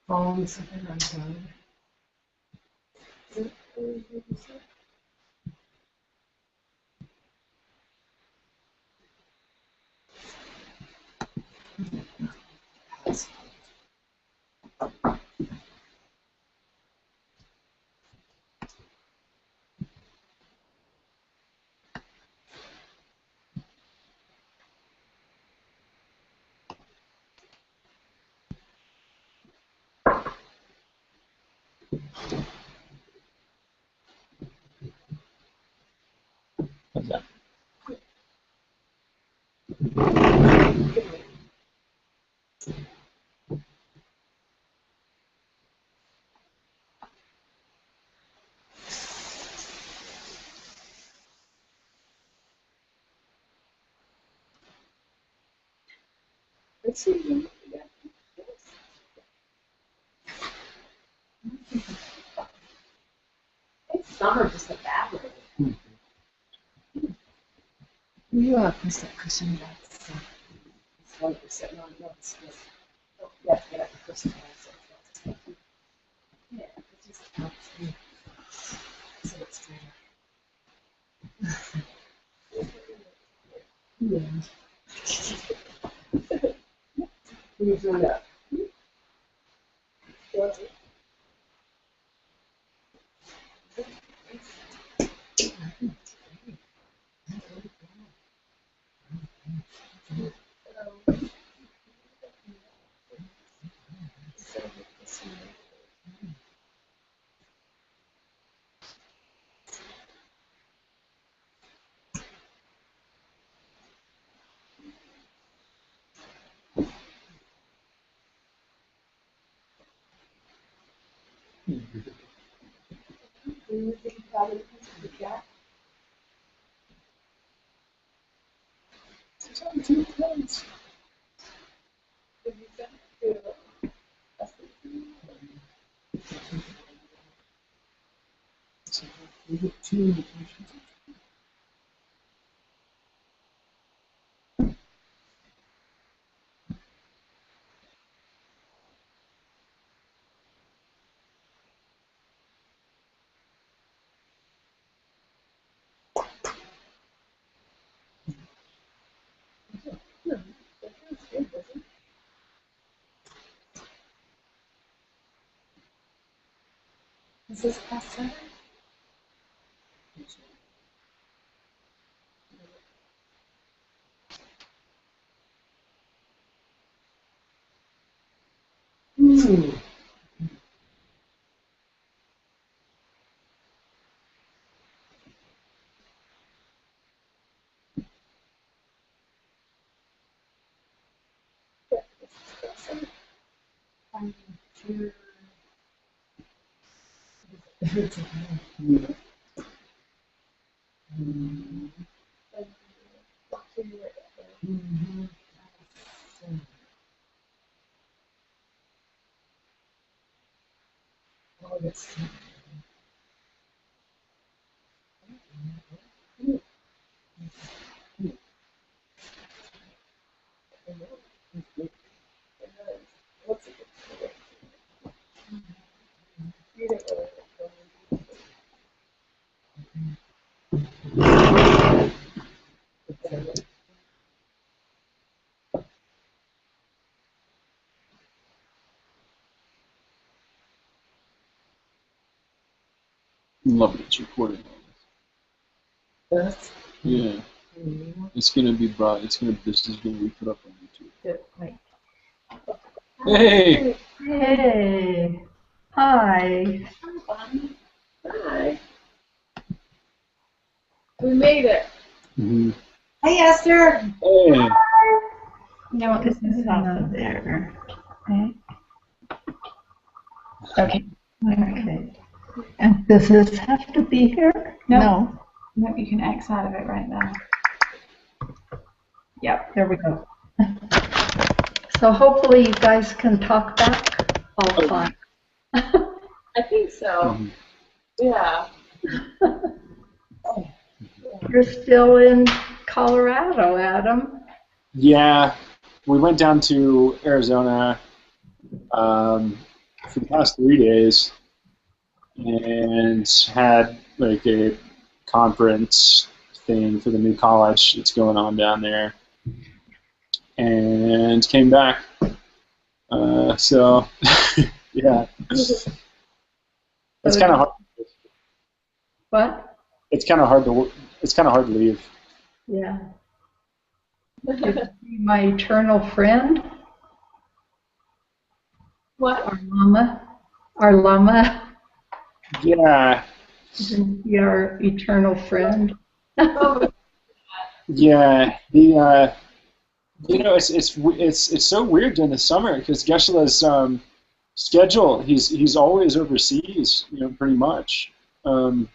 Following something I'm done. How's that? Let's see. Summer just evaporated. You press that cushion back. It's like you're sitting on your skin. You have to get up and push it down. Yeah, it just helps me. So it's straighter. Yeah. Can you zoom up? Do you think about it with that? It's on 2 points. Did you send it to Is this past 7? I'm sure. Oh, that's Love it. It's recording. Yes. Yeah. It's gonna be brought. This is gonna be put up on YouTube. Wait. Hey. Hey. Hi. Hi, Bonnie. Hi. We made it. Mm-hmm. Hey, Esther. Hey. No, this is not there. Okay. Okay. Okay. And does this have to be here? No. No, you can X out of it right now. Yep, there we go. So hopefully you guys can talk back all fun. I think so. Mhm. Yeah. You're still in Colorado, Adam. Yeah, we went down to Arizona for the past 3 days and had like a conference thing for the new college that's going on down there, and came back. So yeah, it's kind of hard. What? It's kind of hard to. It's kind of hard to leave. Yeah. My eternal friend, What? our llama. Our llama. Yeah, Your eternal friend. Oh, yeah. The it's so weird during the summer because Geshe-la's schedule. He's always overseas, pretty much. And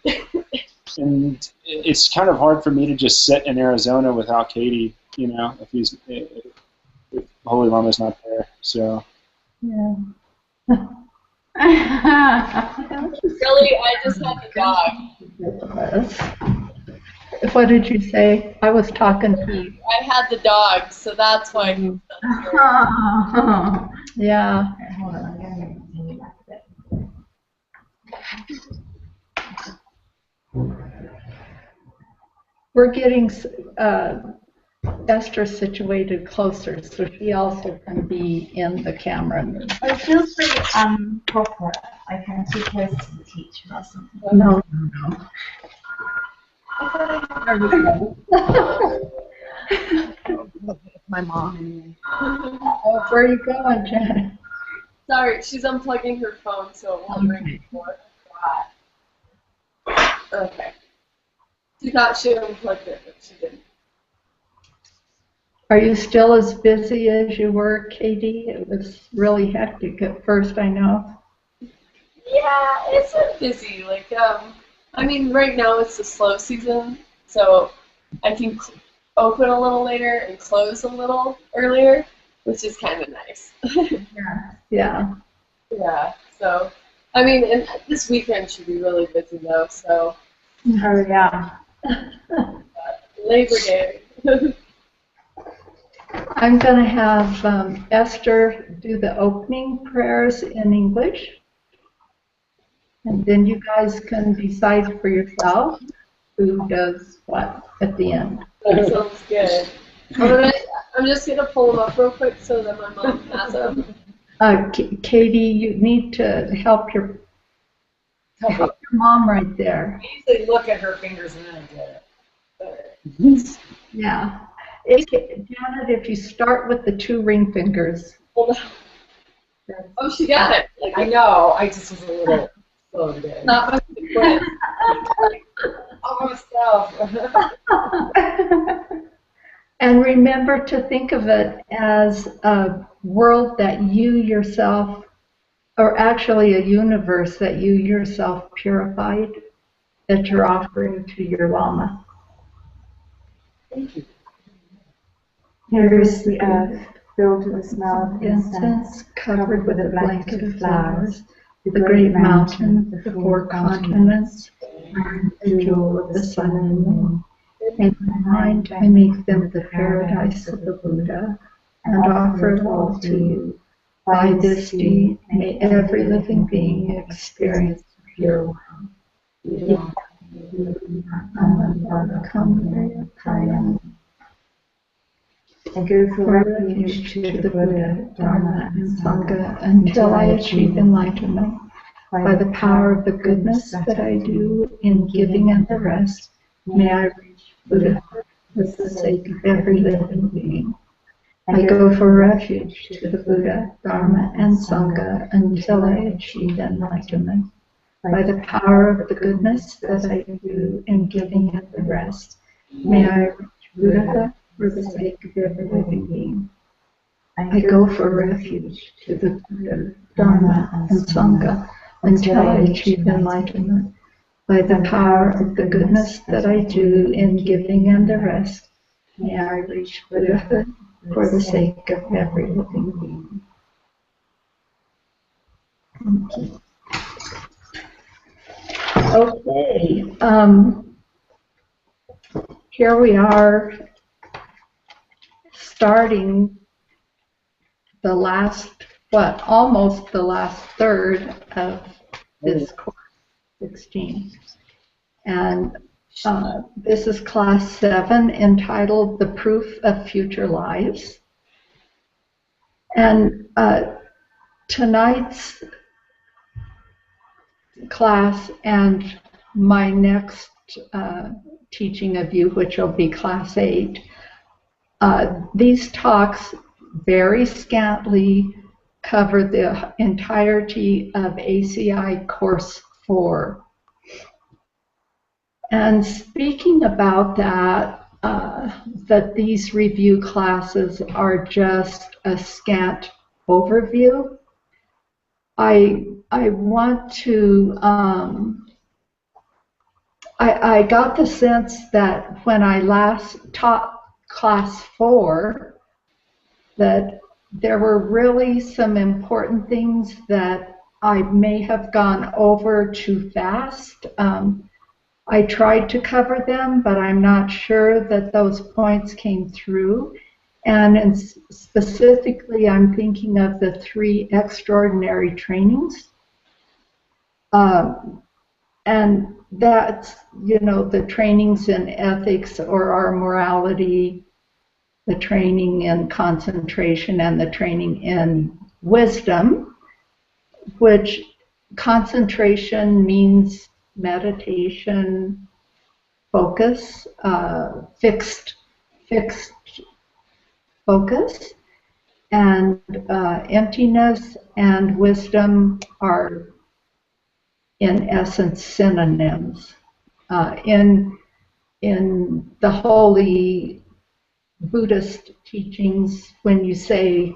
it's kind of hard for me to just sit in Arizona without Katie, if Holy Lama's not there. So Yeah. really, I just had the dog. What did you say? I was talking to you. I had the dog, so that's why he's not here. Yeah. Hold on, I'm gonna continue back a bit. We're getting Esther situated closer, so she also can be in the camera. Oh, feel free, go for it. I can keep close to the teacher or something. No. My mom anyway. Oh, where are you going, Janet? Sorry, she's unplugging her phone, so it won't ring before. Okay. She thought she unplugged it, but she didn't. Are you still as busy as you were, Katie? It was really hectic at first, I know. Yeah, it's been busy. I mean, right now it's the slow season, so I can open a little later and close a little earlier, which is kind of nice. Yeah. Yeah, so, I mean, and this weekend should be really busy though, so. Oh, yeah. Labor Day. I'm going to have Esther do the opening prayers in English. And then you guys can decide for yourself who does what at the end. That sounds good. I'm just going to pull them up real quick so that my mom has them. Katie, you need to help your mom right there. I usually look at her fingers and then I get it. Yeah. Janet, if you start with the 2 ring fingers. Oh, she got it. I know, I just was a little slow today. Not much to quit. Almost self. And remember to think of it as a world that you yourself, or actually a universe that you yourself purified, that you're offering to your Lama. Thank you. Here is the earth, filled with the smell of Incense, covered with a blanket of flowers, the great mountain, the 4 continents, and the jewel of the sun and moon. In my mind, I make them the paradise of the Buddha, and offer it all to you. By this deed, may every living being experience pure I go for refuge to the Buddha, Dharma, and Sangha until I achieve enlightenment. By the power of the goodness that I do in giving and the rest, may I reach Buddhahood for the sake of every living being. I go for refuge to the Buddha, Dharma, and Sangha until I achieve enlightenment. By the power of the goodness that I do in giving and the rest, may I reach Buddhahood for the sake of every living being. I go for refuge to the Buddha, Dharma, and Sangha until I achieve enlightenment. By the power of the goodness that I do in giving and the rest, may I reach Buddhahood for the sake of every living being. Okay. Okay. Here we are starting the last, almost the last third of this course, 16. And this is class 7 entitled The Proof of Future Lives. And tonight's class and my next teaching of you, which will be class 8, these talks very scantily cover the entirety of ACI Course 4. And speaking about that, that these review classes are just a scant overview, I want to, I got the sense that when I last taught class 4, that there were really some important things that I may have gone over too fast. I tried to cover them, but I'm not sure that those points came through. And specifically, I'm thinking of the 3 extraordinary trainings. And that's, you know, the trainings in ethics or our morality, the training in concentration, and the training in wisdom, which concentration means meditation, focus, fixed focus, and emptiness and wisdom are in essence synonyms. In the holy Buddhist teachings, when you say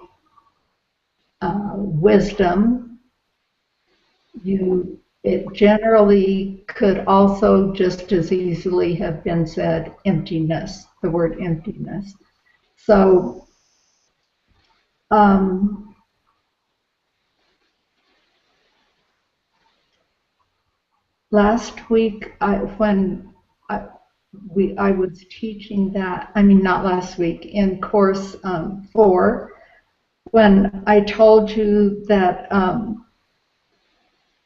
wisdom, it generally could also just as easily have been said emptiness, the word emptiness. So last week, I was teaching that, I mean, not last week, in course 4, when I told you that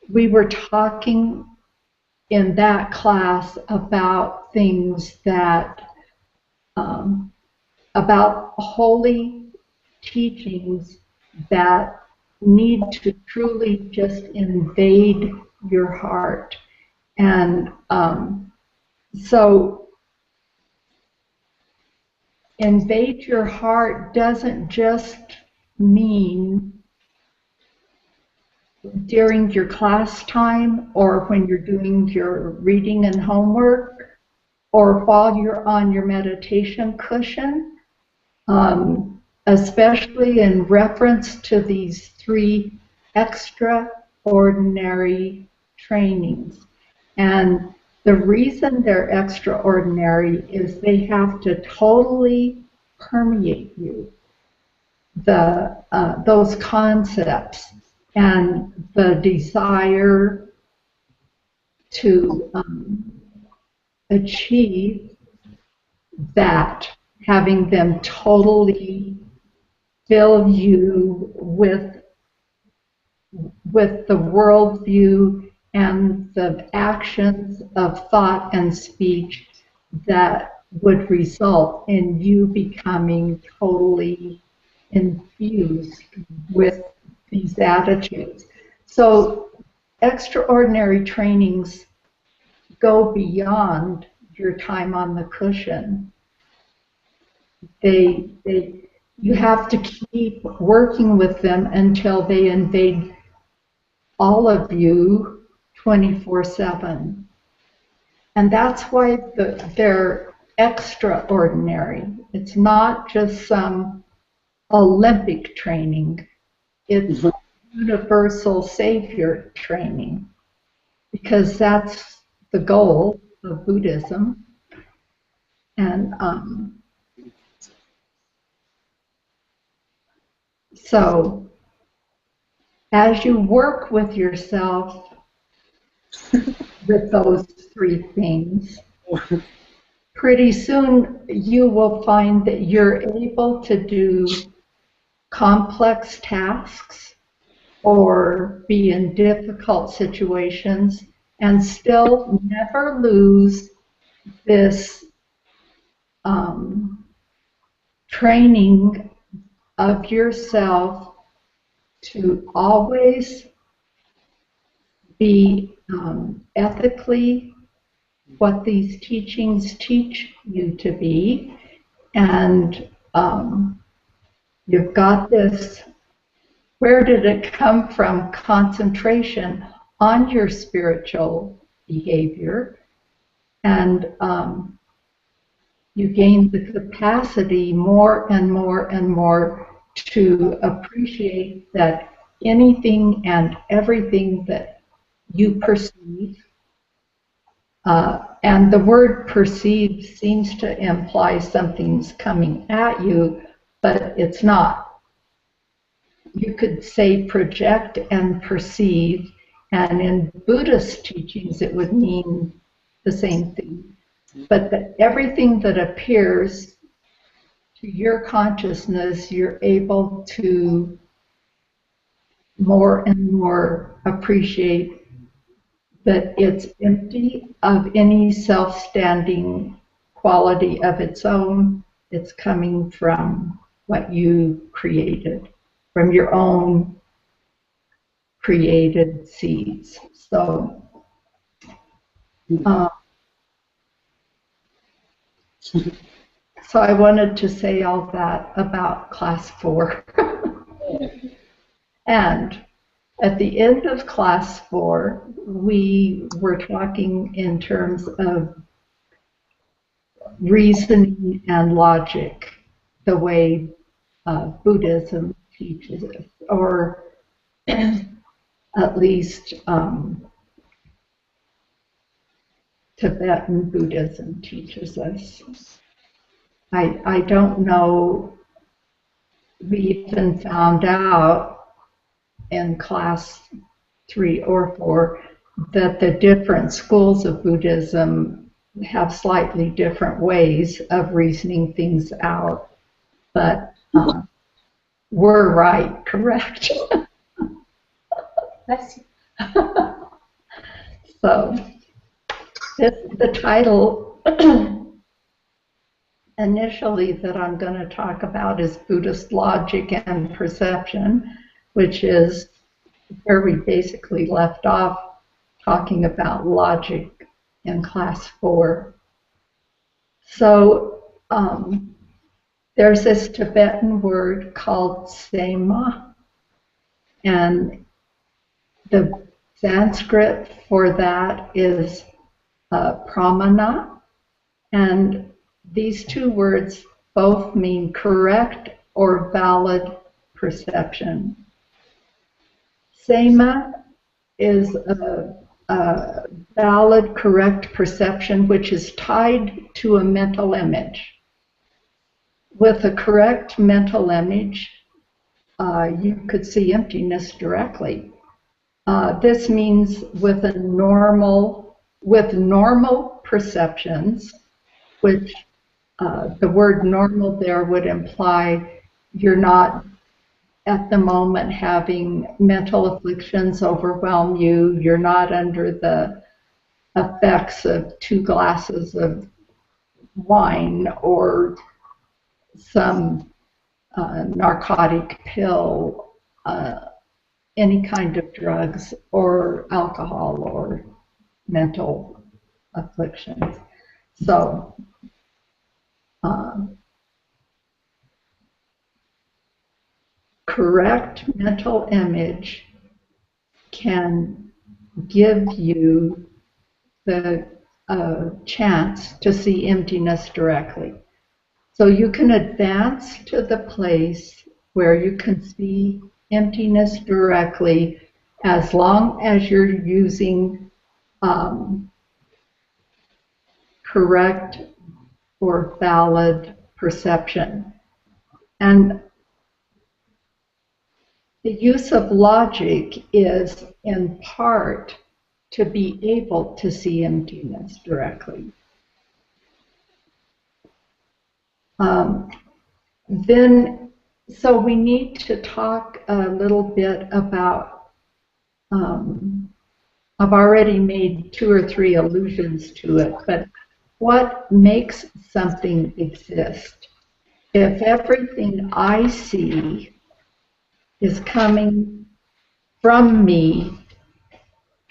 we were talking in that class about things that, about holy teachings that need to truly just invade your heart. And so invade your heart doesn't just mean during your class time or when you're doing your reading and homework or while you're on your meditation cushion, especially in reference to these 3 extraordinary trainings. And the reason they're extraordinary is they have to totally permeate you, those concepts and the desire to achieve that, having them totally fill you with the worldview and the actions of thought and speech that would result in you becoming totally infused with these attitudes. So extraordinary trainings go beyond your time on the cushion. You have to keep working with them until they invade all of you 24/7. And that's why they're extraordinary. It's not just some Olympic training. It's universal savior training, because that's the goal of Buddhism. And so as you work with yourself with those three things, pretty soon you will find that you're able to do complex tasks or be in difficult situations and still never lose this training of yourself to always be ethically what these teachings teach you to be. And you've got this, where did it come from? Concentration on your spiritual behavior. And you gain the capacity more and more and more to appreciate that anything and everything that you perceive, and the word perceive seems to imply something's coming at you, but it's not. You could say project and perceive, and in Buddhist teachings it would mean the same thing. But that everything that appears to your consciousness, you're able to more and more appreciate that it's empty of any self-standing quality of its own. It's coming from what you created, from your own created seeds. So, so I wanted to say all that about class 4. And at the end of class 4, we were talking in terms of reasoning and logic, the way Buddhism teaches it, or at least Tibetan Buddhism teaches us. I don't know, we even found out in class 3 or 4 that the different schools of Buddhism have slightly different ways of reasoning things out, but we're right, correct? Bless you. So the title initially that I'm going to talk about is Buddhist Logic and Perception, which is where we basically left off talking about logic in class 4. So there's this Tibetan word called sema, and the Sanskrit for that is pramana, and these two words both mean correct or valid perception. Sema is a valid, correct perception which is tied to a mental image. With a correct mental image, you could see emptiness directly. This means with normal perceptions, which the word normal there would imply you're not at the moment having mental afflictions overwhelm you, you're not under the effects of 2 glasses of wine or some narcotic pill, any kind of drugs or alcohol or mental afflictions. So correct mental image can give you the chance to see emptiness directly. So you can advance to the place where you can see emptiness directly as long as you're using correct or valid perception. And the use of logic is in part to be able to see emptiness directly. Then, so we need to talk a little bit about, I've already made 2 or 3 allusions to it, but what makes something exist? If everything I see is coming from me,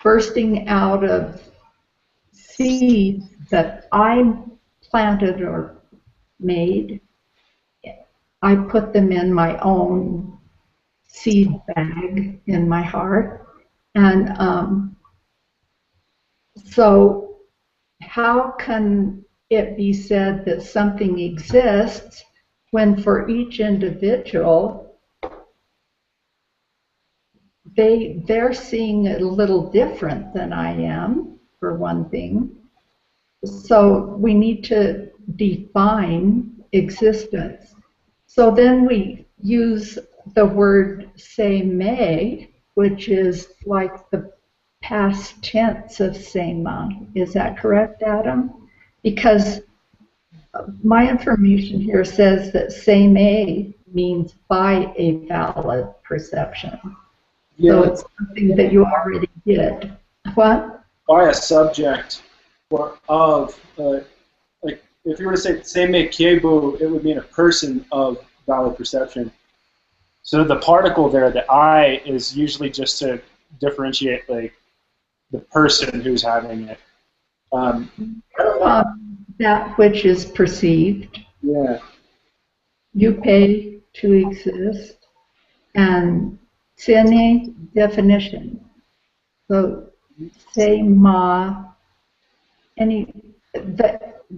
bursting out of seeds that I planted or made, I put them in my own seed bag in my heart. And so how can it be said that something exists when for each individual they're seeing it a little different than I am, for one thing? So we need to define existence. So then we use the word "say may," which is like the past tense of "sema." Is that correct, Adam? Because my information here says that "say may" means by a valid perception. Yeah. So it's something that you already did. What? By a subject or of, like if you were to say "seimei keibu," it would mean a person of valid perception. So the particle there, the I, is usually just to differentiate like the person who's having it. That which is perceived. Yeah. You pay to exist, and sene, definition. So say ma,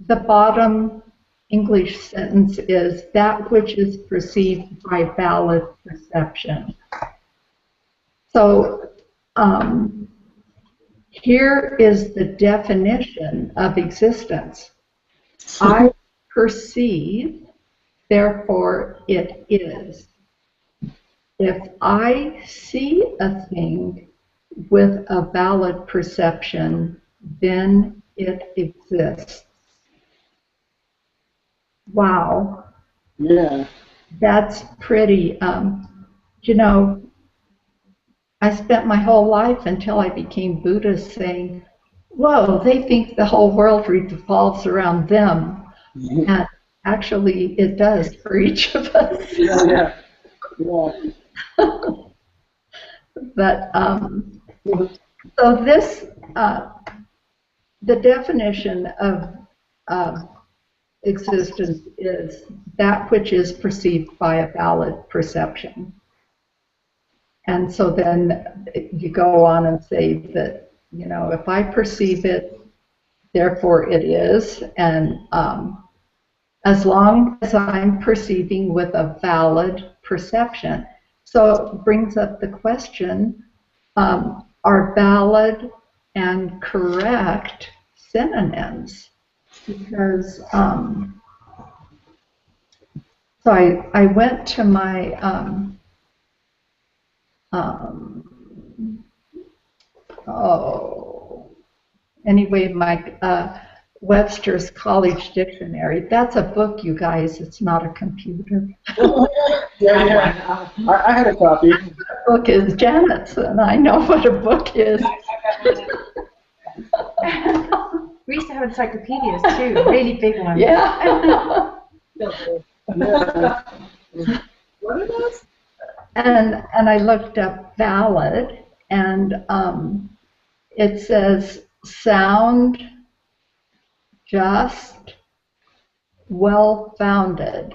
the bottom English sentence is that which is perceived by valid perception. So here is the definition of existence. I perceive, therefore it is. If I see a thing with a valid perception, then it exists. Wow. Yeah. That's pretty, you know, I spent my whole life until I became Buddhist saying, whoa, they think the whole world revolves around them. Mm-hmm. And actually it does for each of us. Yeah. But so this, the definition of existence is that which is perceived by a valid perception. And so then you go on and say that, you know, if I perceive it, therefore it is, and as long as I'm perceiving with a valid perception. So it brings up the question, are valid and correct synonyms? Because, so I went to my, anyway, my Webster's College Dictionary. That's a book, you guys. It's not a computer. Yeah. I had a copy. The book is Janet's, and I know what a book is. We used to have encyclopedias too, really big ones. Yeah. What are those? And I looked up valid, and it says sound, just, well-founded.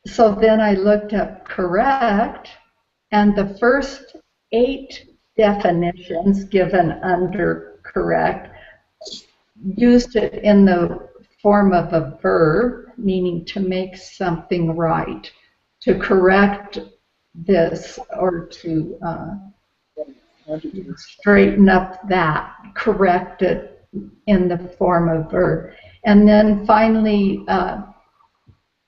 So then I looked up correct, and the first 8 definitions given under correct used it in the form of a verb, meaning to make something right, to correct this, or to straighten up that, correct it in the form of verb. And then finally,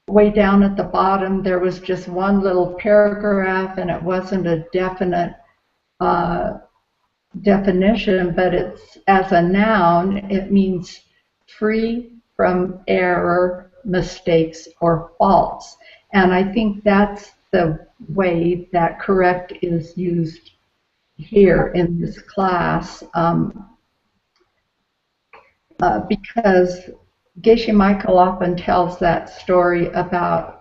way down at the bottom, there was just one little paragraph, and it wasn't a definite definition, but it's as a noun, it means free from error, mistakes, or faults. And I think that's the way that correct is used here in this class, because Geshe Michael often tells that story about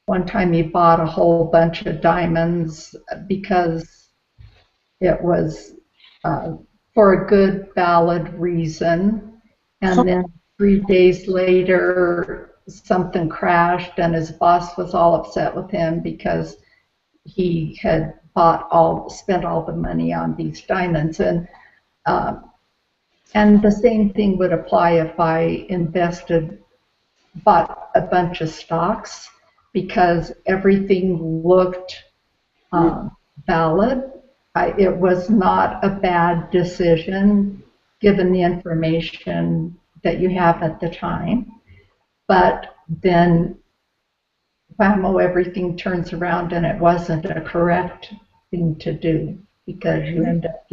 one time he bought a whole bunch of diamonds because it was for a good, valid reason, and then 3 days later something crashed and his boss was all upset with him because he had spent all the money on these diamonds. And the same thing would apply if I bought a bunch of stocks because everything looked valid. It was not a bad decision given the information that you have at the time. But then, whammo, everything turns around and it wasn't a correct thing to do because you end up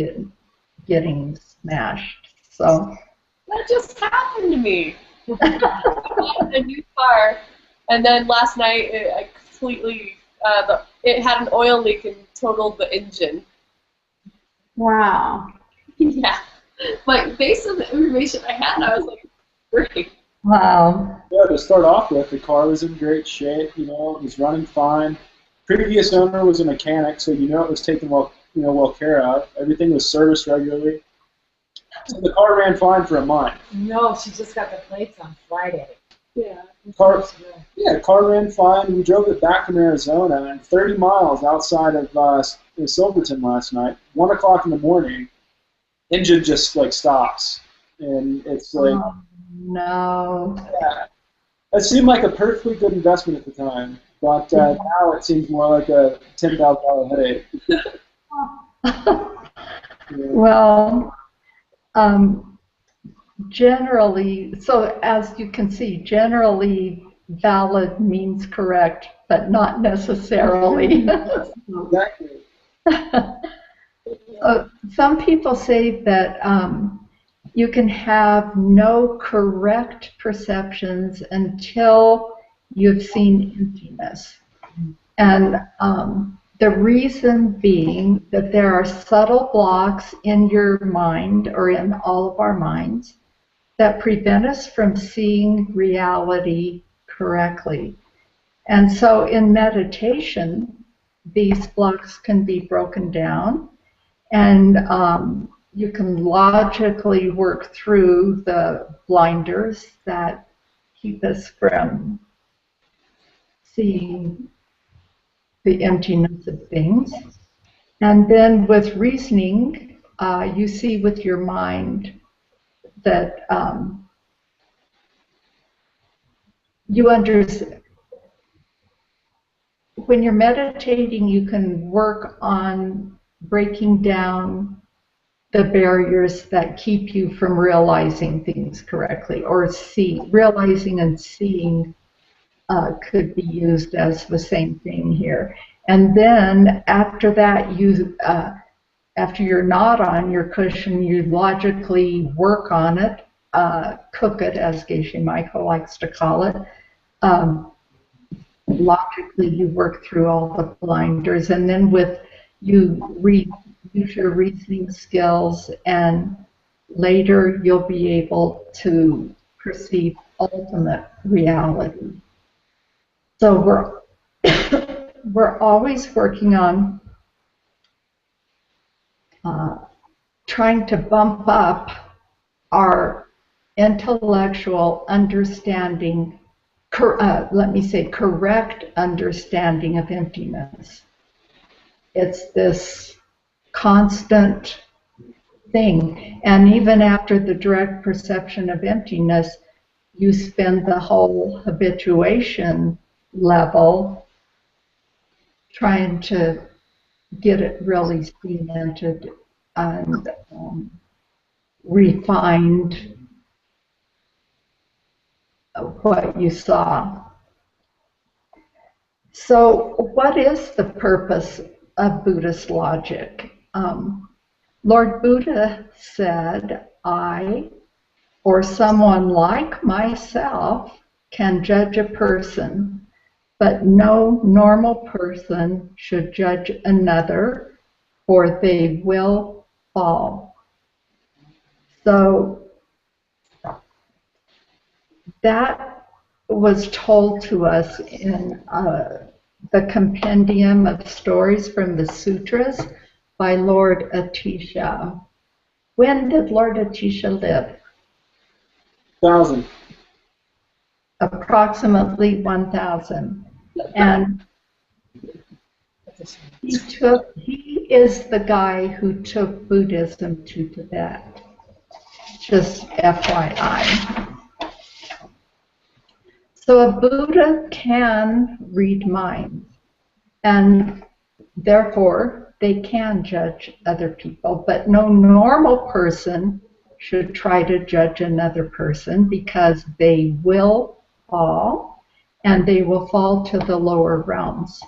getting smashed. So that just happened to me. I bought a new car, and then last night I completely it had an oil leak and totaled the engine. Wow. Yeah, but based on the information I had, I was like, great. wow. Yeah, to start off with, the car was in great shape. You know, it was running fine. Previous owner was a mechanic, so you know it was taken well care of. Everything was serviced regularly. So the car ran fine for a month. No, she just got the plates on Friday. Yeah. Car ran fine. We drove it back from Arizona, and 30 miles outside of Silverton last night, 1 o'clock in the morning, engine just like stops, and it's like, Oh, no. yeah, it seemed like a perfectly good investment at the time, but now it seems more like a $10,000 headache. Yeah. Well, generally, so as you can see, generally valid means correct, but not necessarily. Exactly. Some people say that you can have no correct perceptions until you've seen emptiness. And the reason being that there are subtle blocks in your mind, or in all of our minds, that prevent us from seeing reality correctly. And so in meditation, these blocks can be broken down, and you can logically work through the blinders that keep us from seeing the emptiness of things. And then with reasoning, you see with your mind that you understand. When you're meditating, you can work on breaking down the barriers that keep you from realizing things correctly, or realizing and seeing could be used as the same thing here. And then after that, after you're not on your cushion, you logically work on it, cook it, as Geshe Michael likes to call it. Logically, you work through all the blinders, and then use your reasoning skills, and later you'll be able to perceive ultimate reality. So we're always working on trying to bump up our intellectual understanding, correct understanding of emptiness. It's this constant thing. And even after the direct perception of emptiness, you spend the whole habituation level trying to get it really cemented and refined what you saw. So what is the purpose of Buddhist logic? Lord Buddha said, I, or someone like myself, can judge a person, but no normal person should judge another, for they will fall. So that was told to us in the compendium of stories from the sutras by Lord Atisha. When did Lord Atisha live? 1,000. Approximately 1,000. And he is the guy who took Buddhism to Tibet. Just FYI. So a Buddha can read minds, and therefore they can judge other people, but no normal person should try to judge another person because they will fall, and they will fall to the lower realms.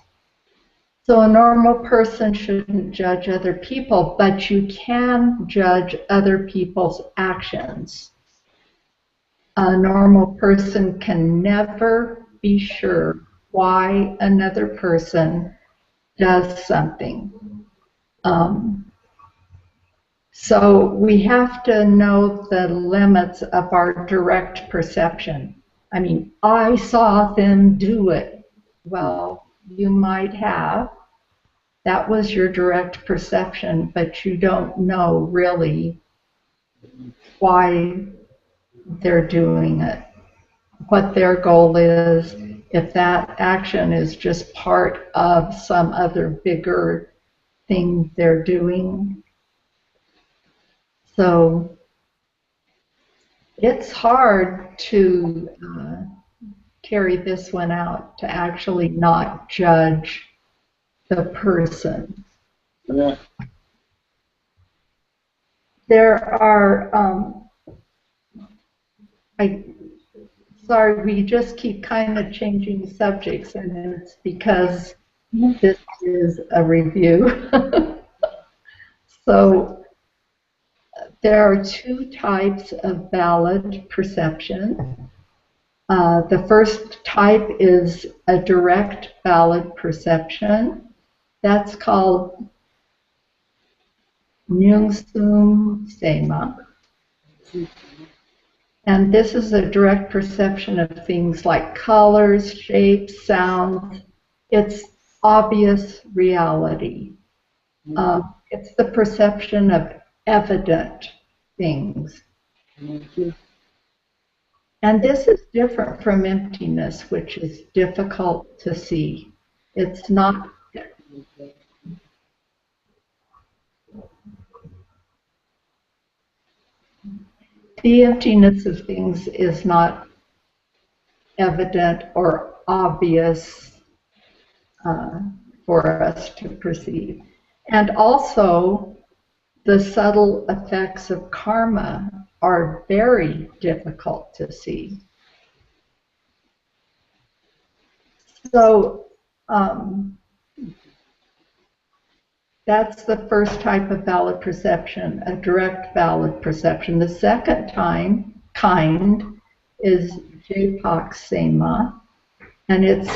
So a normal person shouldn't judge other people, but you can judge other people's actions. A normal person can never be sure why another person does something. So we have to know the limits of our direct perception. I mean, I saw them do it. Well, you might have. That was your direct perception, but you don't know really why they're doing it, what their goal is, if that action is just part of some other bigger thing they're doing. So it's hard to carry this one out, to actually not judge the person. Yeah. There are, sorry, we just keep kind of changing subjects, and it's because this is a review. So there are two types of valid perception. The first type is a direct valid perception. That's called Nyungsum Sema. And this is a direct perception of things like colors, shapes, sounds. It's obvious reality. It's the perception of evident things. And this is different from emptiness, which is difficult to see. It's not. The emptiness of things is not evident or obvious for us to perceive. And also, the subtle effects of karma are very difficult to see. So that's the first type of valid perception, a direct valid perception. The second kind is Jaipak Sema, and it's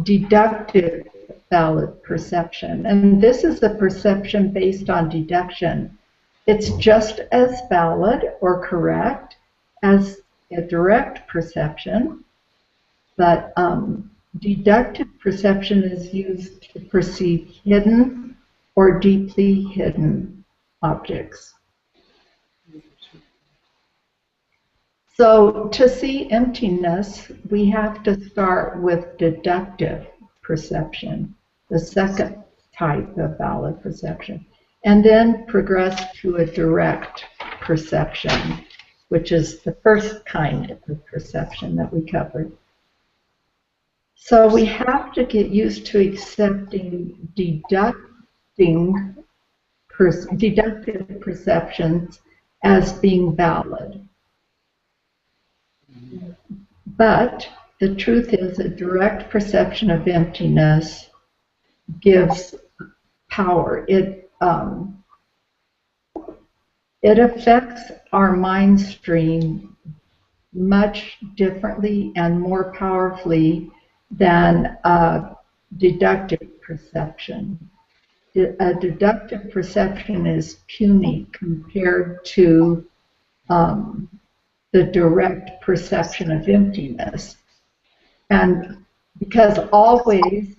deductive valid perception. And this is a perception based on deduction. It's just as valid or correct as a direct perception, but deductive perception is used to perceive hidden or deeply hidden objects. So to see emptiness, we have to start with deductive perception, the second type of valid perception, and then progress to a direct perception, which is the first kind of perception that we covered. So we have to get used to accepting deductive perceptions as being valid. But the truth is a direct perception of emptiness gives power. It affects our mind stream much differently and more powerfully than a deductive perception. A deductive perception is puny compared to the direct perception of emptiness. And because always,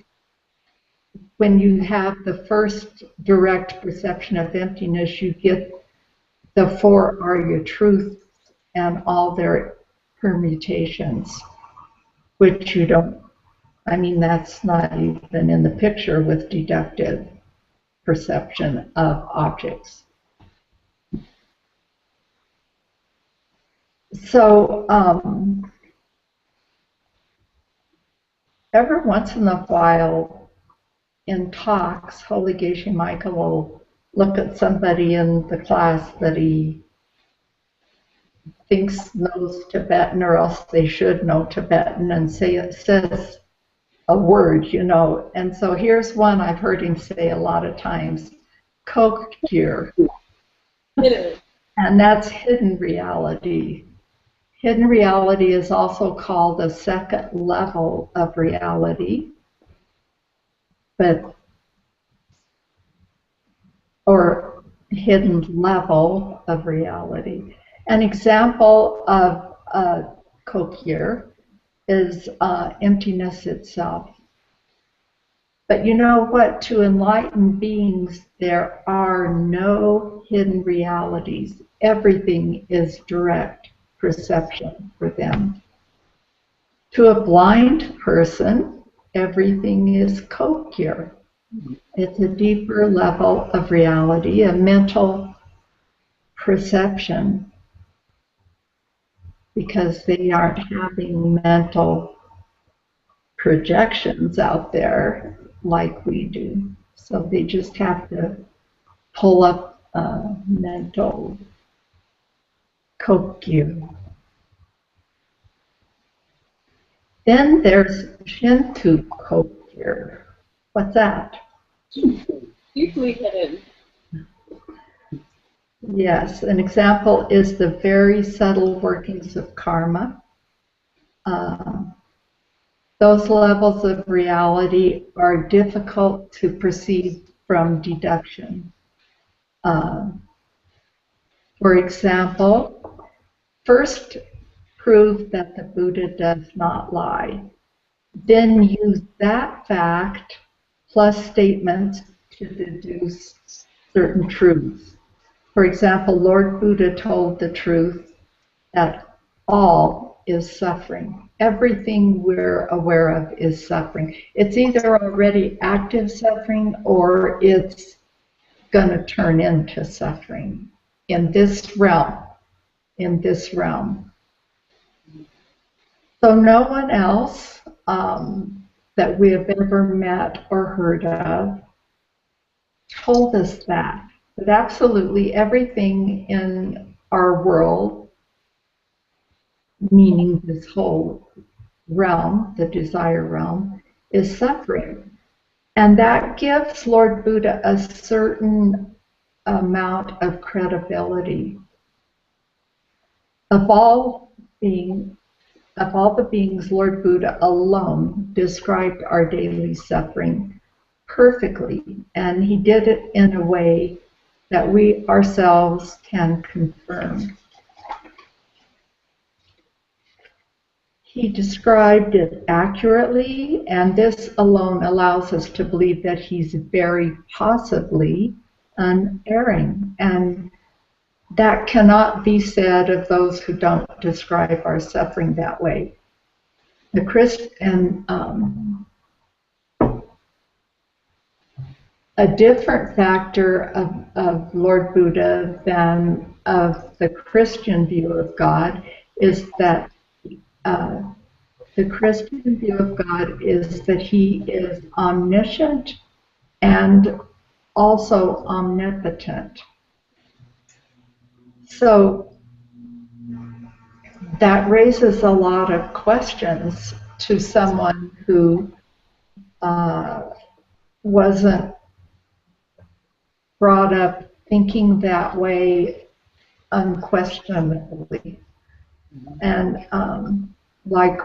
when you have the first direct perception of emptiness, you get the four Arya truths and all their permutations, which you don't, I mean, that's not even in the picture with deductive perception of objects. So, every once in a while in talks, Holy Geshe Michael will look at somebody in the class that he thinks knows Tibetan, or else they should know Tibetan, and says a word, you know. And so here's one I've heard him say a lot of times, Kokgir. And that's hidden reality. Hidden reality is also called a second level of reality, or hidden level of reality. An example of Kokgir is emptiness itself. But you know what? To enlightened beings, there are no hidden realities. Everything is direct perception for them. To a blind person, everything is Kokgir. It's a deeper level of reality, a mental perception, because they aren't having mental projections out there like we do. So they just have to pull up mental Kokgir. Then there's Shinto Kokgir. What's that? Deeply hidden. Yes, an example is the very subtle workings of karma. Those levels of reality are difficult to perceive from deduction. For example, first prove that the Buddha does not lie. Then use that fact plus statements to deduce certain truths. For example, Lord Buddha told the truth that all is suffering. Everything we're aware of is suffering. It's either already active suffering or it's going to turn into suffering in this realm. So no one else that we have ever met or heard of told us that absolutely everything in our world, meaning this whole realm, the desire realm, is suffering. And that gives Lord Buddha a certain amount of credibility. Of all the beings, Lord Buddha alone described our daily suffering perfectly, and he did it in a way that we ourselves can confirm. He described it accurately, and this alone allows us to believe that he's very possibly unerring, and that cannot be said of those who don't describe our suffering that way. The Christian, a different factor of Lord Buddha than of the Christian view of God is that the Christian view of God is that he is omniscient and also omnipotent. So that raises a lot of questions to someone who wasn't brought up thinking that way unquestionably. And like,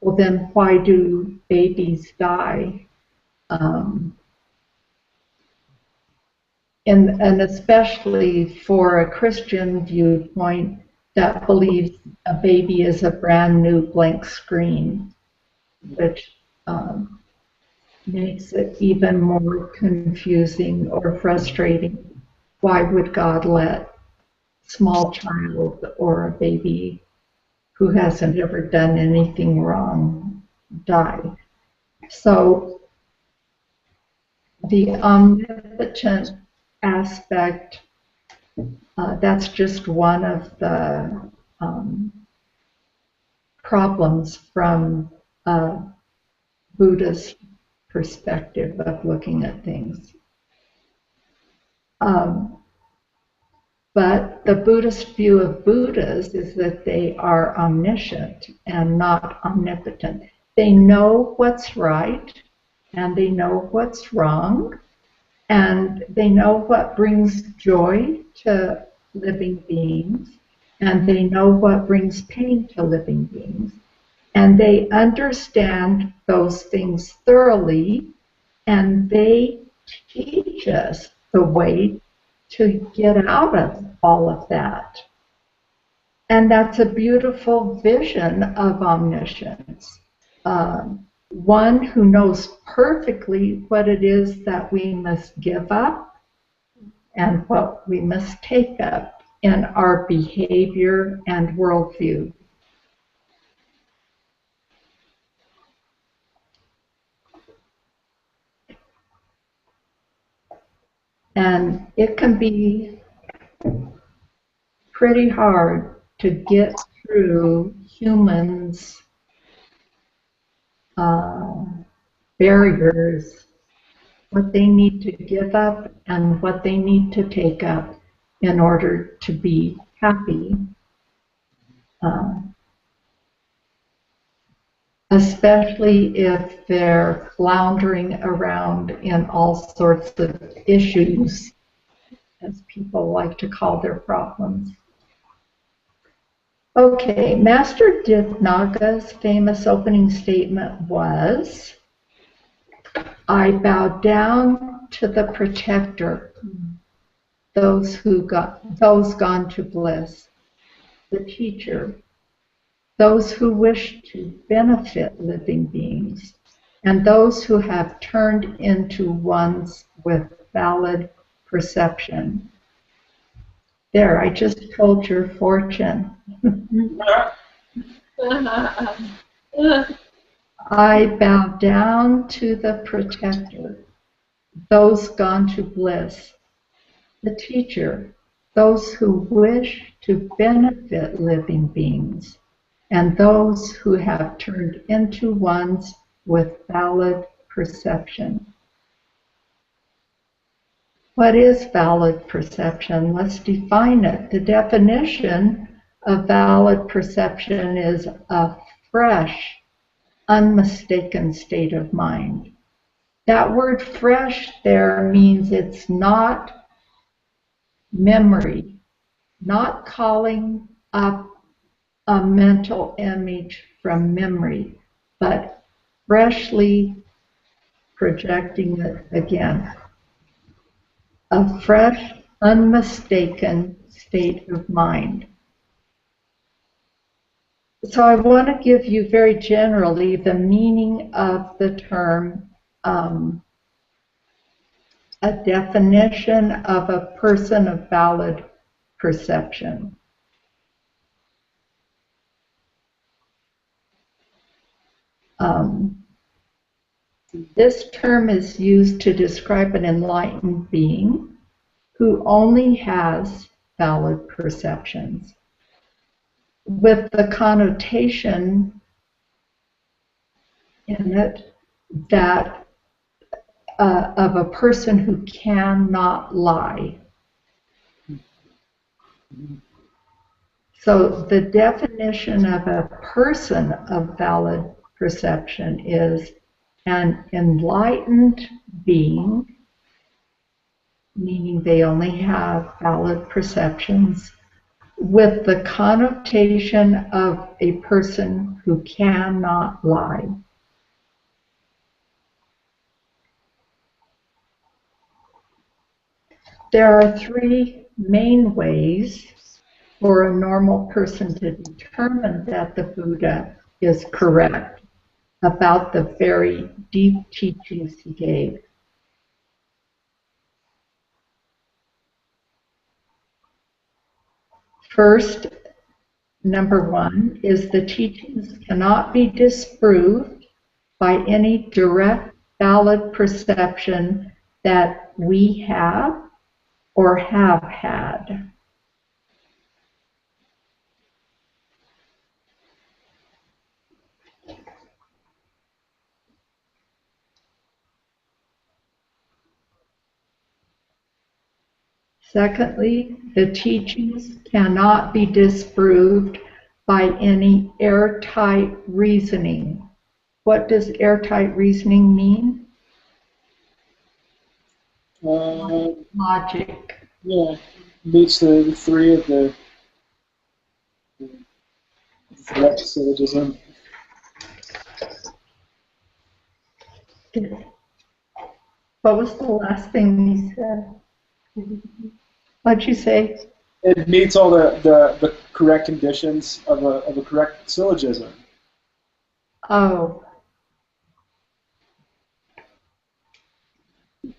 well, then why do babies die? And especially for a Christian viewpoint that believes a baby is a brand new blank screen, which makes it even more confusing or frustrating. Why would God let a small child or a baby who hasn't ever done anything wrong die? So the omnipotent aspect, that's just one of the problems from a Buddhist perspective of looking at things. But the Buddhist view of Buddhas is that they are omniscient and not omnipotent. They know what's right and they know what's wrong, and they know what brings joy to living beings, and they know what brings pain to living beings. And they understand those things thoroughly, and they teach us the way to get out of all of that. And that's a beautiful vision of omniscience. One who knows perfectly what it is that we must give up and what we must take up in our behavior and worldview. And it can be pretty hard to get through humans' barriers, what they need to give up and what they need to take up in order to be happy. Especially if they're floundering around in all sorts of issues, as people like to call their problems. Okay, Master Ditnaga's famous opening statement was, I bow down to the protector, those gone to bliss, the teacher, those who wish to benefit living beings, and those who have turned into ones with valid perception. There, I just told your fortune. I bow down to the protector, those gone to bliss, the teacher, those who wish to benefit living beings, and those who have turned into ones with valid perception. What is valid perception? Let's define it. The definition of valid perception is a fresh, unmistaken state of mind. That word fresh there means it's not memory, not calling up a mental image from memory, but freshly projecting it again. A fresh, unmistaken state of mind. So I want to give you very generally the meaning of the term, a definition of a person of valid perception. This term is used to describe an enlightened being who only has valid perceptions, with the connotation in it that of a person who cannot lie. So the definition of a person of valid perception is an enlightened being, meaning they only have valid perceptions, with the connotation of a person who cannot lie. There are three main ways for a normal person to determine that the Buddha is correct about the very deep teachings he gave. First, number one, is the teachings cannot be disproved by any direct, valid perception that we have or have had. Secondly, the teachings cannot be disproved by any airtight reasoning. What does airtight reasoning mean? Logic. Yeah, meets the three of the direct syllogism. What was the last thing you said? What'd you say? It meets all the correct conditions of a correct syllogism. Oh.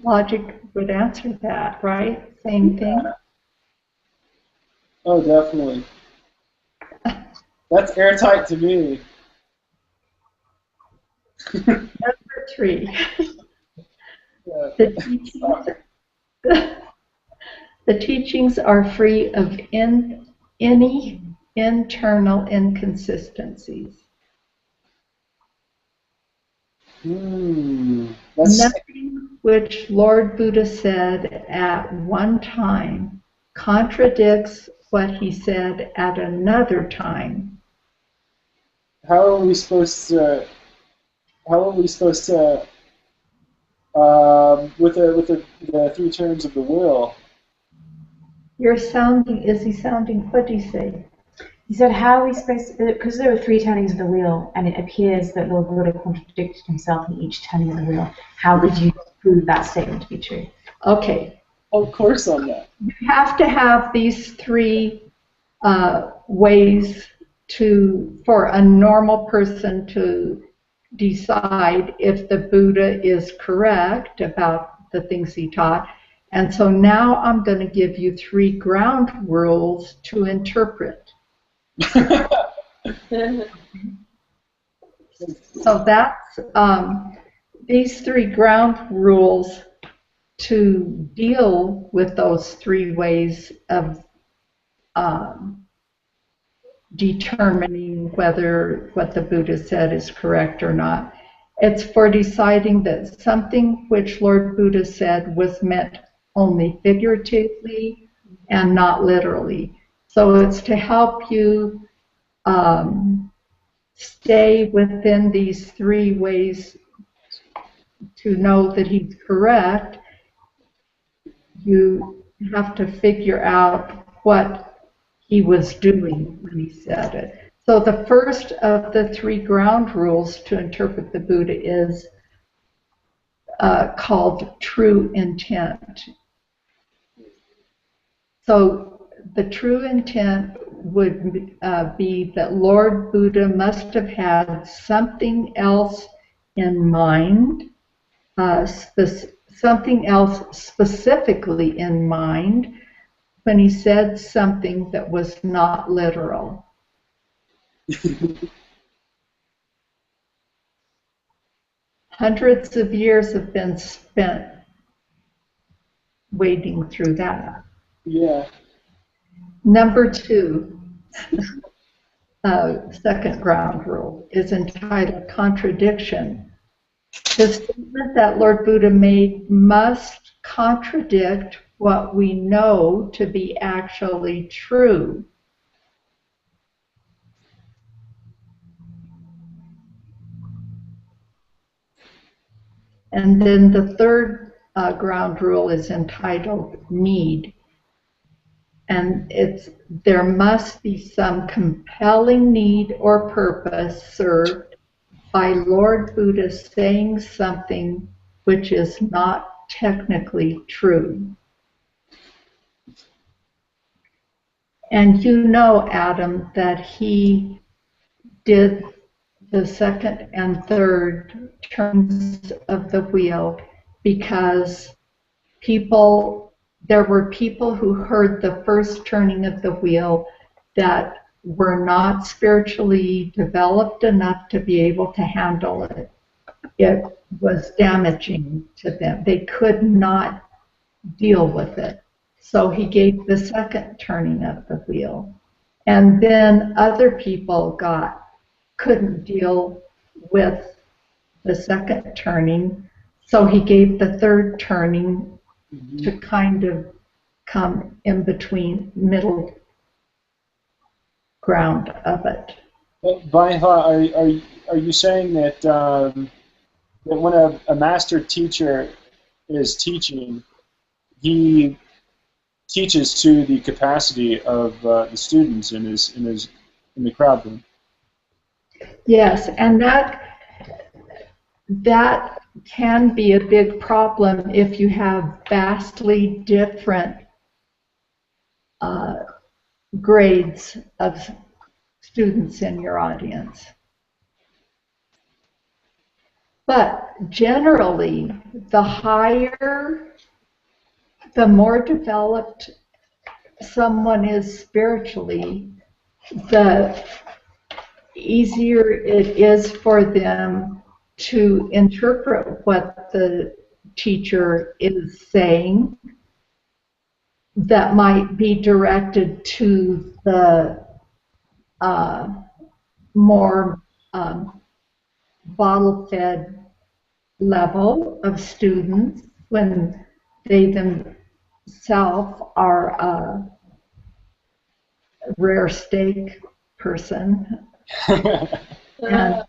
Logic would answer that, right? Same thing? Oh, definitely. That's airtight to me. Number three. Yeah. The teachings are free of any internal inconsistencies. That's Nothing which Lord Buddha said at one time contradicts what he said at another time. how are we supposed to with the three terms of the will? Is he sounding, what do you say? He said, how are we supposed to, because there were three turnings of the wheel, and it appears that Lord Buddha contradicted himself in each turning of the wheel. How could you prove that statement to be true? Okay. Of course on that. You have to have these three ways for a normal person to decide if the Buddha is correct about the things he taught. And so now I'm going to give you three ground rules to interpret. So that's these three ground rules to deal with those three ways of determining whether what the Buddha said is correct or not. It's for deciding that something which Lord Buddha said was meant only figuratively and not literally. So it's to help you stay within these three ways to know that he's correct. You have to figure out what he was doing when he said it. So the first of the three ground rules to interpret the Buddha is called true intent. So the true intent would be that Lord Buddha must have had something else in mind, something else specifically in mind when he said something that was not literal. Hundreds of years have been spent wading through that. Yeah. Number two, second ground rule, is entitled contradiction. The statement that Lord Buddha made must contradict what we know to be actually true. And then the third ground rule is entitled need. And there must be some compelling need or purpose served by Lord Buddha saying something which is not technically true. And you know, Adam, that he did the second and third turns of the wheel because there were people who heard the first turning of the wheel that were not spiritually developed enough to be able to handle it. It was damaging to them. They could not deal with it. So he gave the second turning of the wheel. And then other people couldn't deal with the second turning, so he gave the third turning to kind of come in between, middle ground of it. Vaiha, are you saying that that when a master teacher is teaching, he teaches to the capacity of the students in the crowd room? Yes, and that can be a big problem if you have vastly different grades of students in your audience. But generally, the more developed someone is spiritually, the easier it is for them to interpret what the teacher is saying that might be directed to the more bottle-fed level of students when they themselves are a rare steak person. And,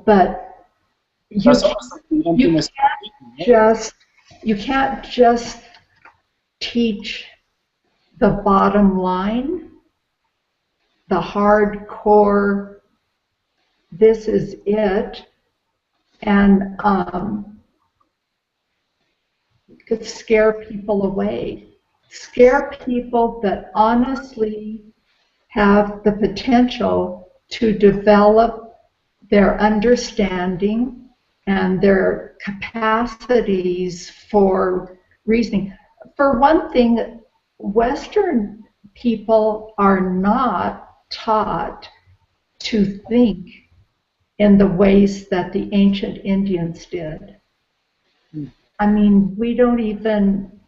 but you can't just teach the bottom line, the hardcore, this is it, and could scare people away. Scare people that honestly have the potential to develop their understanding and their capacities for reasoning. For one thing, Western people are not taught to think in the ways that the ancient Indians did. I mean, we don't even,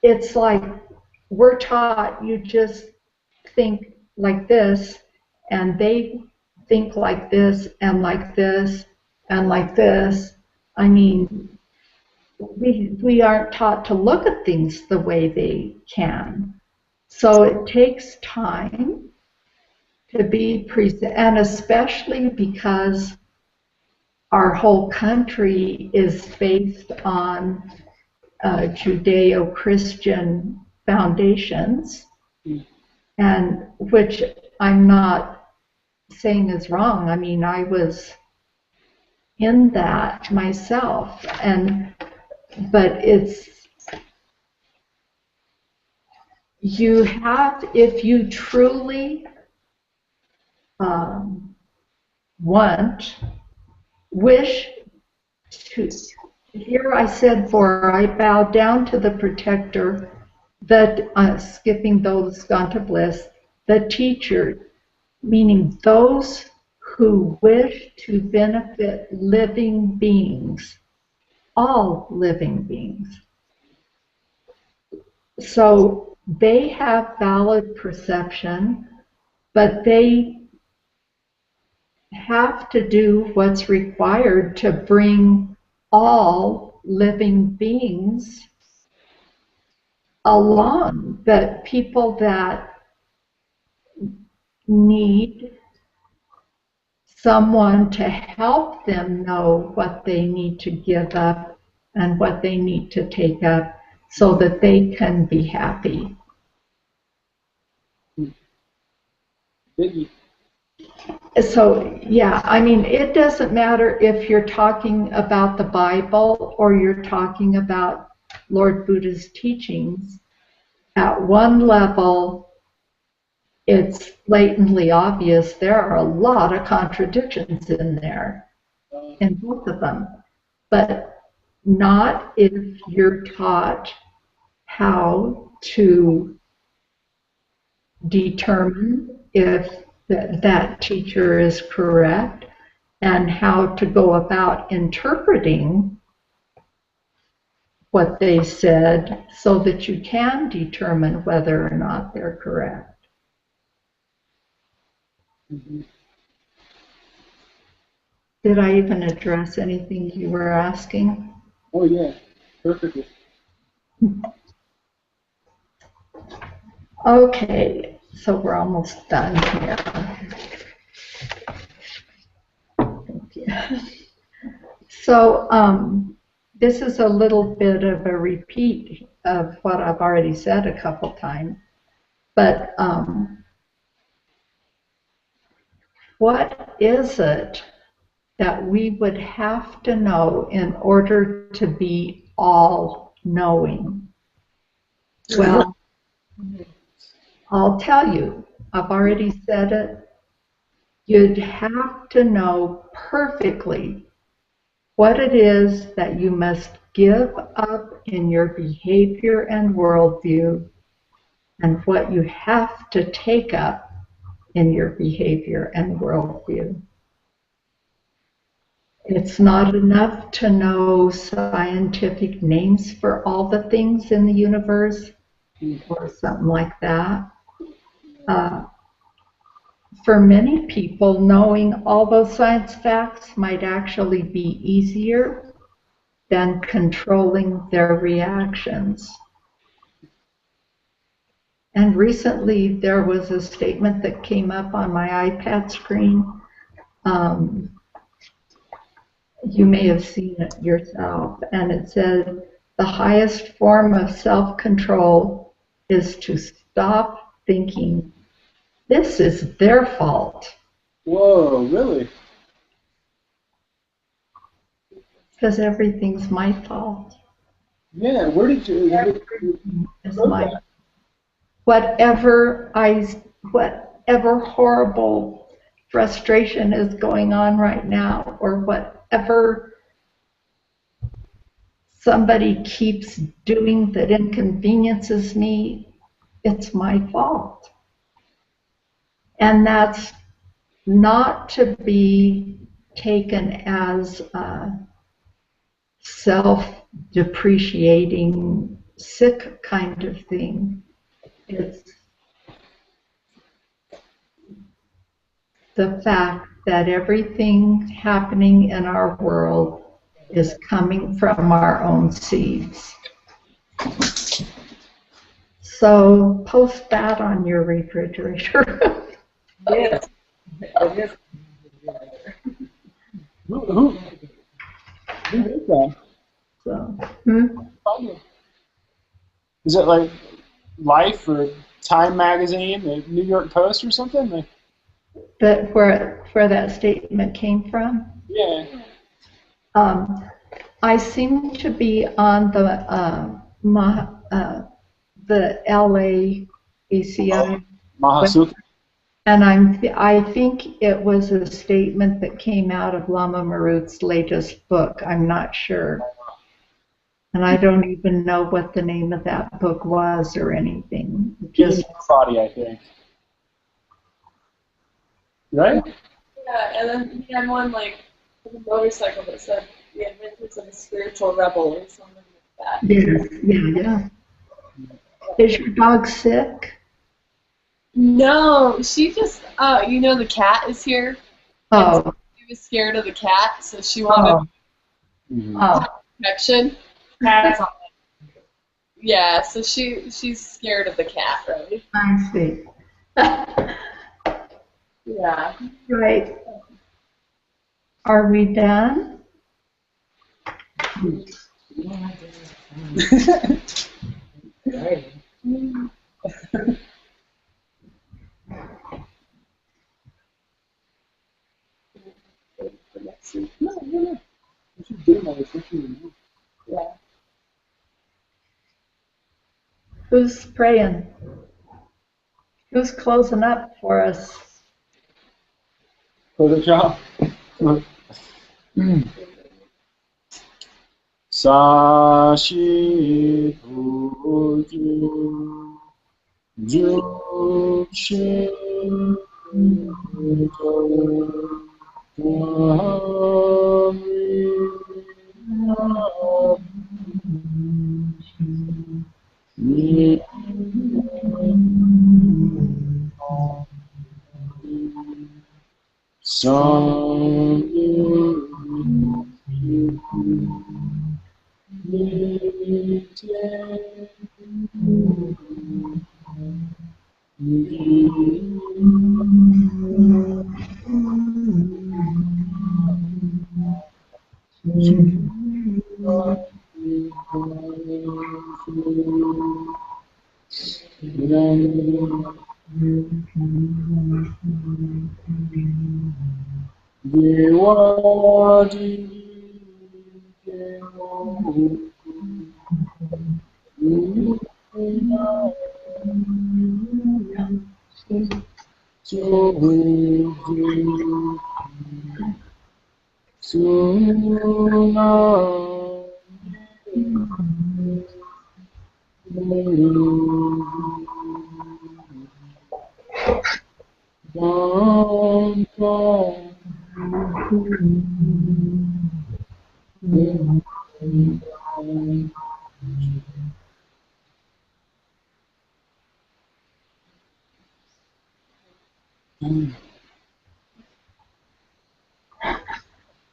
it's like we're taught you just think like this, and they think like this, and like this, and like this. I mean, we aren't taught to look at things the way they can. So it takes time to be present, and especially because our whole country is based on Judeo-Christian foundations, and which I'm not saying is wrong. I mean, I was in that myself, but you have, if you truly wish to, here I said, for I bow down to the protector, that skipping those gone to bliss, the teacher, meaning those who wish to benefit living beings, all living beings. So they have valid perception, but they have to do what's required to bring all living beings along, that people that need someone to help them know what they need to give up and what they need to take up so that they can be happy. Biggie. So, yeah, I mean, it doesn't matter if you're talking about the Bible or you're talking about Lord Buddha's teachings. At one level, it's blatantly obvious there are a lot of contradictions in there, in both of them. But not if you're taught how to determine if that teacher is correct and how to go about interpreting what they said so that you can determine whether or not they're correct. Mm-hmm. Did I even address anything you were asking? Oh yeah, perfectly. Okay, so we're almost done here. Thank you. So this is a little bit of a repeat of what I've already said a couple times, but what is it that we would have to know in order to be all-knowing? Well, I'll tell you, I've already said it. You'd have to know perfectly what it is that you must give up in your behavior and worldview and what you have to take up in your behavior and worldview. It's not enough to know scientific names for all the things in the universe or something like that. For many people, knowing all those science facts might actually be easier than controlling their reactions. And recently there was a statement that came up on my iPad screen. You may have seen it yourself, and it said, the highest form of self-control is to stop thinking, this is their fault. Whoa, really? Because everything's my fault. Yeah, where did you... Everything is my whatever horrible frustration is going on right now, or whatever somebody keeps doing that inconveniences me, it's my fault. And that's not to be taken as a self-depreciating, sick kind of thing. It's the fact that everything happening in our world is coming from our own seeds. So post that on your refrigerator. Yes. It is. Who did that? So, Is it like Life or Time Magazine, the New York Post or something? Like, that where that statement came from. yeah. I seem to be on the LA ACI, Mahasutra. and I think it was a statement that came out of Lama Marut's latest book. I'm not sure, and I don't even know what the name of that book was or anything. Just Body, I think. Right? Yeah, and then he had one like with a motorcycle that said The Adventures of a Spiritual Rebel or something like that. yes, yeah. Is your dog sick? No, she just you know the cat is here. Oh, And she was scared of the cat, so she wanted protection. That's all. Yeah, so she's scared of the cat, right? I see. Yeah. Right. Are we done? Right. For next week. No, no, no. I should do my reflection. Yeah. Who's praying? Who's closing up for us? For the job. Sashi Puju Jukshin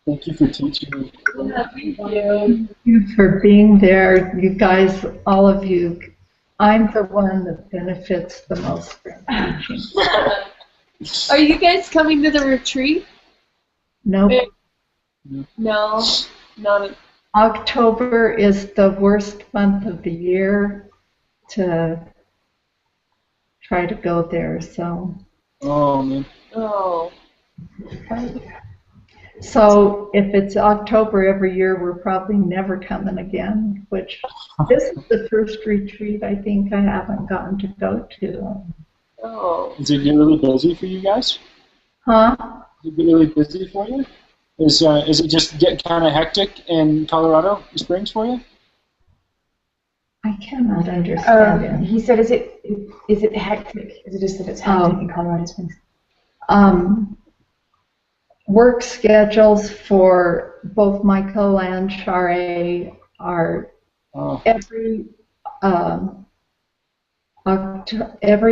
Thank you for teaching me. Thank you for being there, you guys, all of you. I'm the one that benefits the most from teaching. Are you guys coming to the retreat? Nope. No, not. October is the worst month of the year to try to go there, so. Oh, man. Oh. So if it's October every year, we're probably never coming again, which this is the first retreat I think I haven't gotten to go to. Oh. Is it get really busy for you guys? Huh? Is it get really busy for you? Is it just get kind of hectic in Colorado Springs for you? I cannot understand it. He said, is it hectic? Is it just that it's hectic in Colorado Springs? Work schedules for both Michael and Share are every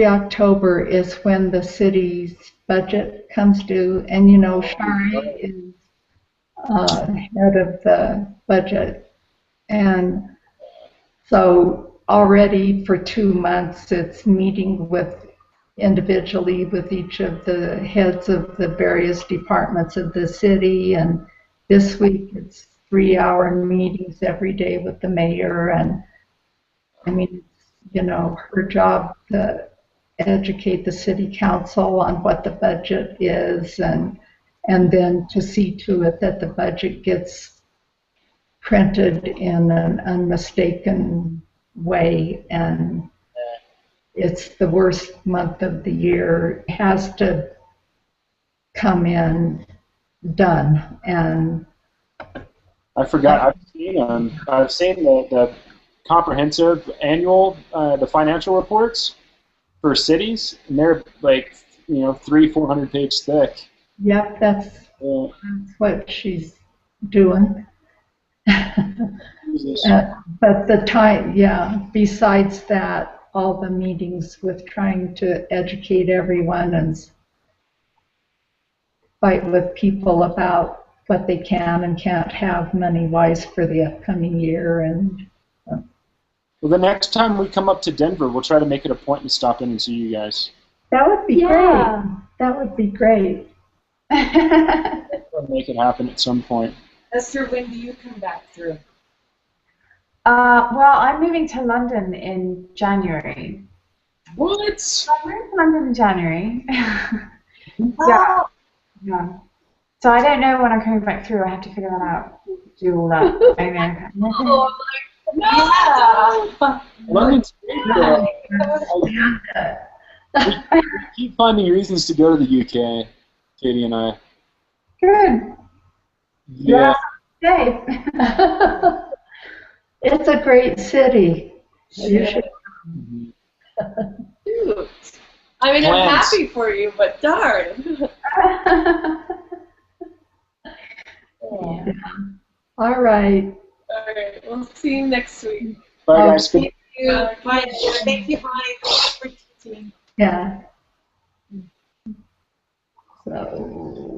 October is when the city's budget comes due, and you know Share is head of the budget, and so already for 2 months it's meeting individually with each of the heads of the various departments of the city, and this week it's 3-hour meetings every day with the mayor, and I mean, you know, her job to educate the city council on what the budget is, and then to see to it that the budget gets printed in an unmistakable way, and it's the worst month of the year. It has to come in done, and I forgot. I've seen the comprehensive annual the financial reports for cities, and they're like 300-400 pages thick. Yep, that's what she's doing. But the time, besides that, all the meetings with trying to educate everyone and fight with people about what they can and can't have money-wise for the upcoming year. And well, the next time we come up to Denver, we'll try to make it a point to stop in and see you guys. That would be great. That would be great. to make it happen at some point. Esther, when do you come back through? Well, I'm moving to London in January. What? So I'm moving to London in January. Oh, Yeah. So I don't know when I'm coming back through. I have to figure that out. Do all that. I know. Oh, I'm like, no! London's great, though. We keep finding reasons to go to the UK, Katie and I. Good. Yeah. Safe. It's a great city. You should. Mhm. Dude. I mean, I'm Plans. happy for you, but darn. Yeah. All right. Alright, we'll see you next week. Bye, guys. Good thank you. Bye. Thank you, Bonnie. Thanks for teaching. Yeah. So.